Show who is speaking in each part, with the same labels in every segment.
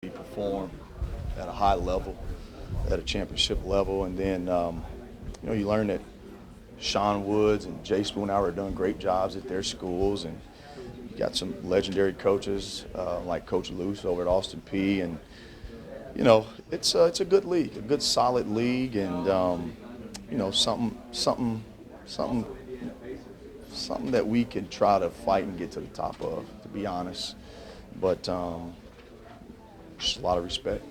Speaker 1: You perform at a high level, at a championship level, and then you learn that Sean Woods and Jay Spoonhour are doing great jobs at their schools, and you got some legendary coaches like Coach Luce over at Austin P. And it's a good league, a good solid league, and something that we can try to fight and get to the top of, to be honest. But just a lot of respect.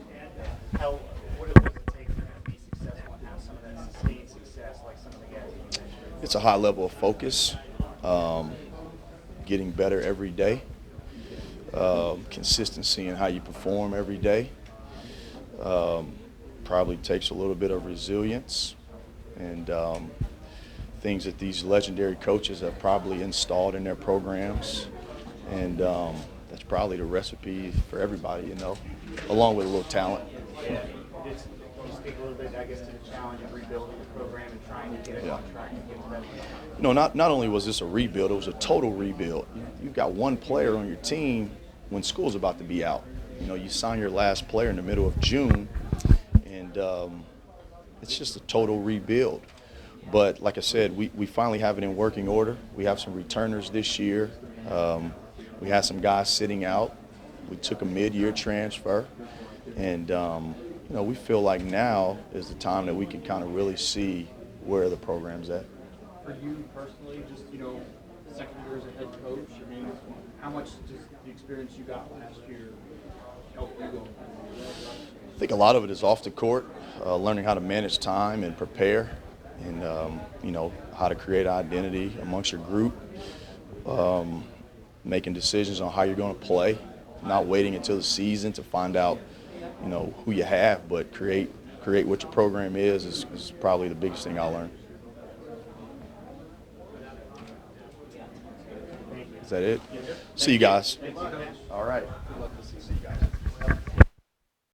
Speaker 2: What does it take for him to be successful and have some of that sustained success like some of the guys you mentioned?
Speaker 1: It's a high level of focus, getting better every day, consistency in how you perform every day. Probably takes a little bit of resilience and things that these legendary coaches have probably installed in their programs. And that's probably the recipe for everybody, along with a little talent.
Speaker 2: Yeah. Can you speak a little bit, I guess, to the challenge of rebuilding the program and trying to get it on track and get it better?
Speaker 1: Not only was this a rebuild, it was a total rebuild. You've got one player on your team when school's about to be out. You sign your last player in the middle of June, and it's just a total rebuild. But like I said, we finally have it in working order. We have some returners this year. We had some guys sitting out. We took a mid-year transfer. And, we feel like now is the time that we can kind of really see where the program's at.
Speaker 3: For you personally, just, second year as a head coach, how much does the experience you got last year help you go?
Speaker 1: I think a lot of it is off the court, learning how to manage time and prepare, and how to create identity amongst your group, making decisions on how you're going to play, not waiting until the season to find out who you have, but create what your program is probably the biggest thing I learned. Is that it? See you guys.
Speaker 2: Thank you.
Speaker 1: All right. See you guys.